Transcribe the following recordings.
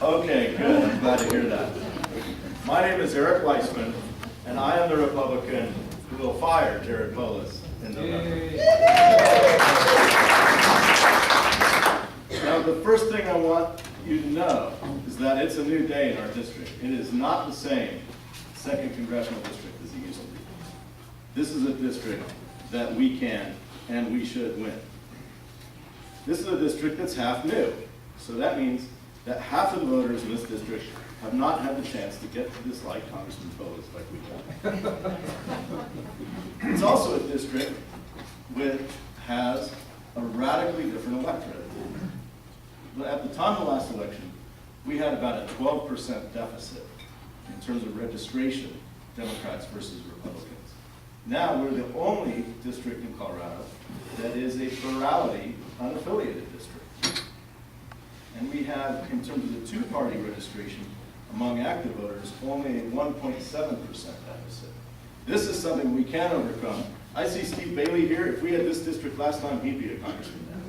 Okay, good. I'm glad to hear that. My name is Eric Weissman, and I am the Republican who will fire Jared Polis in November. Now, the first thing I want you to know is that it's a new day in our district. It is not the same second congressional district as it used to be. This is a district that we can and we should win. This is a district that's half new. So that means that half of the voters in this district have not had the chance to get to dislike Congressman Polis like we have. It's also a district which has a radically different electorate. But at the time of the last election, we had about a 12% deficit in terms of registration, Democrats versus Republicans. Now we're the only district in Colorado that is a plurality unaffiliated district. And we have, in terms of the two-party registration among active voters, only a 1.7% deficit. This is something we can overcome. I see Steve Bailey here. If we had this district last time, he'd be a congressman now.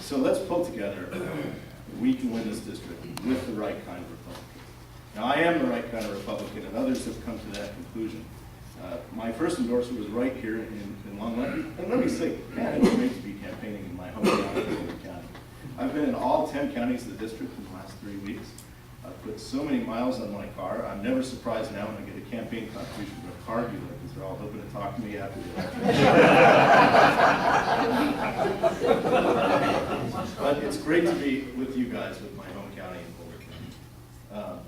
So let's pull together. We can win this district with the right kind of Republican. Now, I am the right kind of Republican, and others have come to that conclusion. My first endorsement was right here in Long Lake. And let me say, man, it's great to be campaigning in my hometown of Boulder County. I've been in all 10 counties of the district in the last 3 weeks. I've put so many miles on my car. I'm never surprised now when I get a campaign contribution from a car dealer because they're all hoping to talk to me after the election. But it's great to be with you guys, with my home county in Boulder County.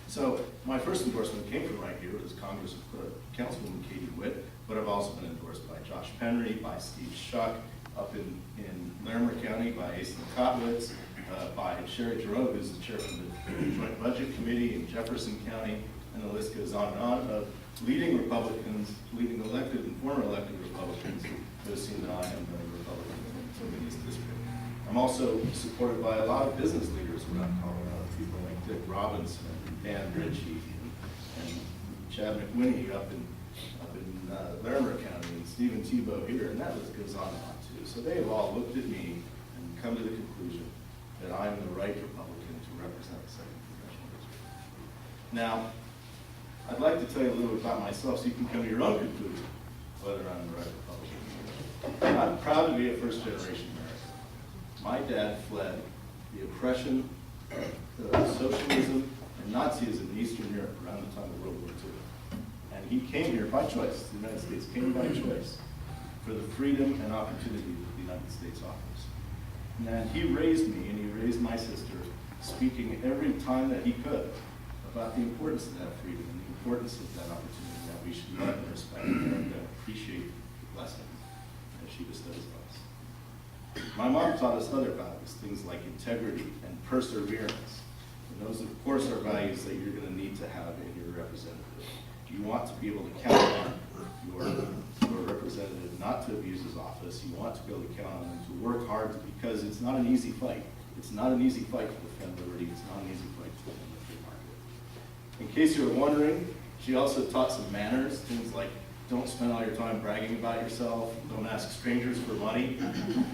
So my first endorsement came from right here. It was Councilwoman Katie Witt, but I've also been endorsed by Josh Penry, by Steve Schuck, up in Larimer County by Asa Kotwitz, by Sherry Giroux, who's the chair of the Joint Budget Committee in Jefferson County, and the list goes on and on of leading Republicans, leading elected and former elected Republicans who have seen that I am the Republican in this district. I'm also supported by a lot of business leaders around Colorado, people like Dick Robinson and Dan Ritchie and Chad McWhinney up in Larimer County, and Stephen Tebow here, and that list goes on and on too. So they have all looked at me and come to the conclusion that I'm the right Republican to represent the second congressional district. Now, I'd like to tell you a little bit about myself so you can come to your own conclusion whether I'm the right Republican. I'm proud to be a first-generation American. My dad fled the oppression of socialism and Nazism in Eastern Europe around the time of World War II. And he came here by choice. The United States came by choice for the freedom and opportunity that the United States offers. And he raised me, and he raised my sister, speaking every time that he could about the importance of that freedom and the importance of that opportunity, that we should love and respect America and appreciate the blessings that she bestows on us. My mom taught us other values, things like integrity and perseverance. And those, of course, are values that you're going to need to have in your representative. You want to be able to count on your representative not to abuse his office. You want to be able to count on him to work hard because it's not an easy fight. It's not an easy fight to defend liberty. It's not an easy fight to defend the free market. In case you were wondering, she also taught some manners, things like don't spend all your time bragging about yourself, don't ask strangers for money.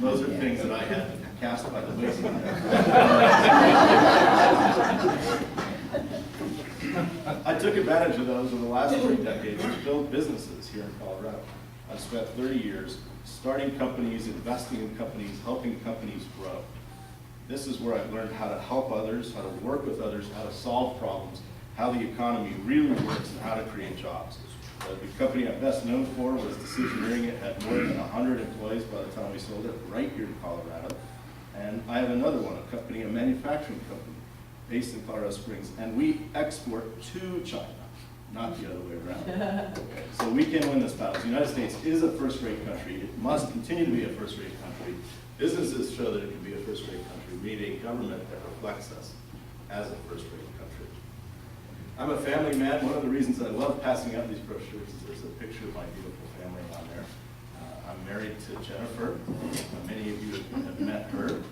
Those are things that I had cast by the wayside. I took advantage of those in the last 3 decades to build businesses here in Colorado. I've spent 30 years starting companies, investing in companies, helping companies grow. This is where I've learned how to help others, how to work with others, how to solve problems, how the economy really works, and how to create jobs. The company I'm best known for was Decisioneering. It had more than 100 employees by the time we sold it, right here in Colorado. And I have another one, a manufacturing company, based in Colorado Springs, and we export to China, not the other way around. So we can win this battle. The United States is a first-rate country. It must continue to be a first-rate country. Businesses show that it can be a first-rate country. We need a government that reflects us as a first-rate country. I'm a family man. One of the reasons I love passing out these brochures is there's a picture of my beautiful family on there. I'm married to Jennifer. Many of you have met her.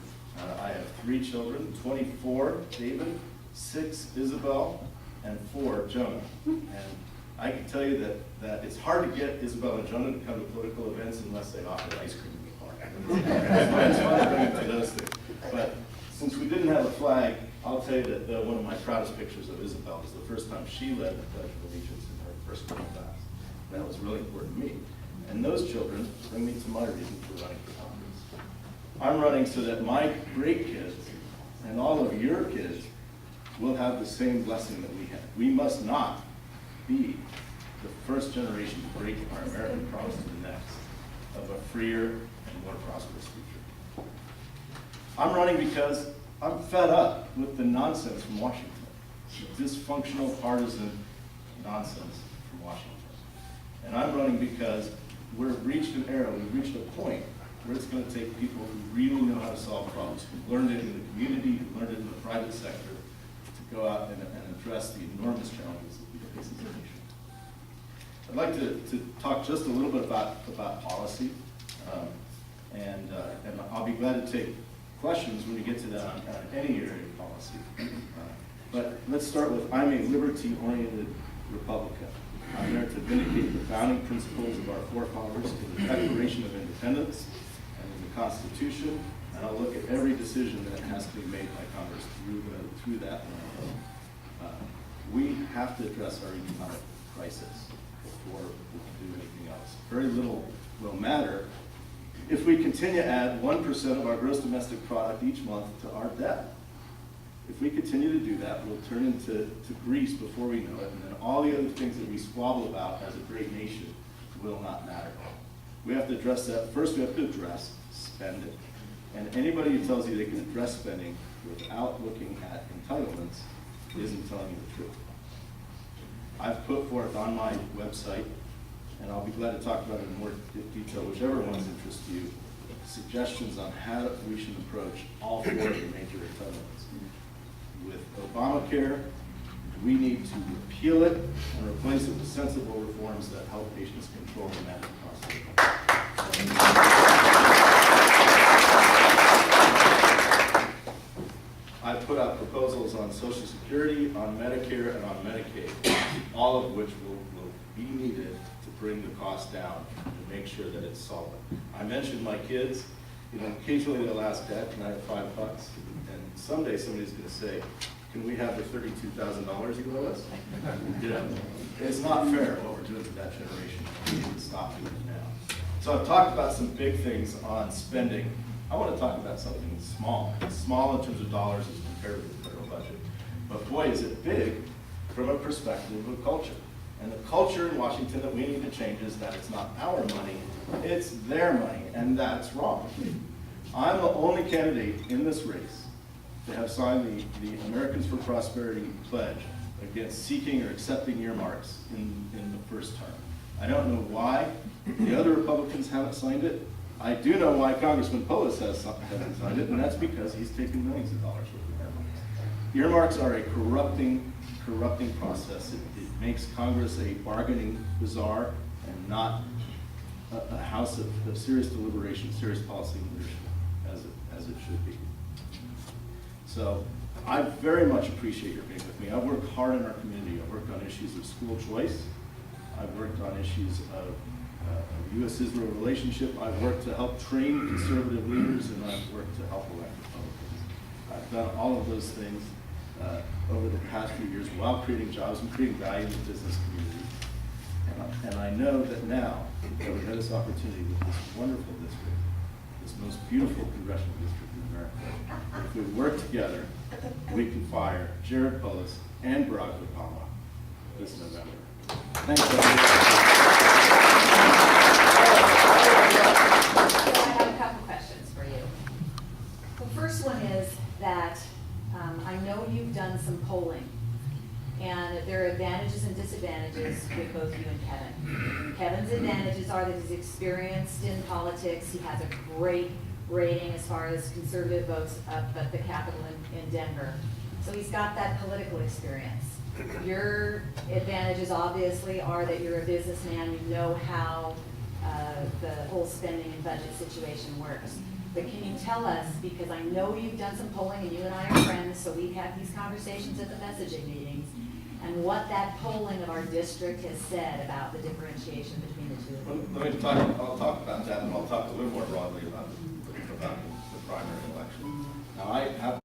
I have 3 children, 24, David, 6, Isabel, and 4, Jonah. And I can tell you that it's hard to get Isabel and Jonah to come to political events unless they offer ice cream in the park. It's fun to bring them to those things. But say that one of my proudest pictures of Isabel was the first time she led the Pledge of Allegiance in her first grade class. That was really important to me. And those children bring me to my reason for running for Congress. I'm running so that my great kids and all of your kids will have the same blessing that we had. We must not be the first generation to break our American promise to the next of a freer and more prosperous future. I'm running because I'm fed up with the nonsense from Washington, the dysfunctional partisan nonsense from Washington. And I'm running because we've reached an era, we've reached a point where it's going to take people who really know how to solve problems, who learned it in the community, who learned it in the private sector, to go out and address the enormous challenges that we face as a nation. I'd like to talk just a little bit about policy, and I'll be glad to take questions when we get to that on any area of policy. But let's start with, I'm a liberty-oriented Republican. I'm there to vindicate the founding principles of our forefathers in the Declaration of Independence and in the Constitution, and I'll look at every decision that has to be made by Congress through that lens. We have to address our economic crisis before we can do anything else. Very little will matter if we continue to add 1% of our gross domestic product each month to our debt. If we continue to do that, we'll turn into Greece before we know it, and then all the other things that we squabble about as a great nation will not matter. We have to address that. First, we have to address spending. And anybody who tells you they can address spending without looking at entitlements isn't telling you the truth. I've put forth on my website, and I'll be glad to talk about it in more detail, whichever ones interest you, suggestions on how we should approach all four of the major entitlements. With Obamacare, we need to repeal it and replace it with sensible reforms that help patients control the medical costs. I've put out proposals on Social Security, on Medicare, and on Medicaid, all of which will be needed to bring the cost down and make sure that it's solvent. I mentioned my kids. Occasionally they'll ask, Dad, can I have $5? And someday somebody's going to say, can we have the $32,000 you owe us? It's not fair what we're doing to that generation. We need to stop doing it now. So I've talked about some big things on spending. I want to talk about something small. It's small in terms of dollars as compared to the federal budget. But boy, is it big from a perspective of culture. And the culture in Washington that we need to change is that it's not our money, it's their money, and that's wrong. I'm the only candidate in this race to have signed the Americans for Prosperity pledge against seeking or accepting earmarks in the first term. I don't know why the other Republicans haven't signed it. I do know why Congressman Polis hasn't signed it, and that's because he's taken millions of dollars worth of earmarks. Earmarks are a corrupting process. It makes Congress a bargaining bazaar and not a house of serious deliberation, serious policy leadership, as it should be. So I very much appreciate your being with me. I've worked hard in our community. I've worked on issues of school choice. I've worked on issues of U.S.-Israel relationship. I've worked to help train conservative leaders, and I've worked to help elect Republicans. I've done all of those things over the past few years while creating jobs and creating value in the business community. And I know that now that we have this opportunity with this wonderful district, this most beautiful congressional district in America, if we work together, we can fire Jared Polis and Barack Obama this November. Thanks, everybody. So I have a couple questions for you. The first one is that I know you've done some polling, and there are advantages and disadvantages with both you and Kevin. Kevin's advantages are that he's experienced in politics. He has a great rating as far as conservative votes up at the Capitol in Denver. So he's got that political experience. Your advantages obviously are that you're a businessman, you know how the whole spending and budget situation works. But can you tell us, because I know you've done some polling and you and I are friends, so we've had these conversations at the messaging meetings, and what that polling of our district has said about the differentiation between the two of you? I'll talk about that, and I'll talk a little more broadly about the primary election.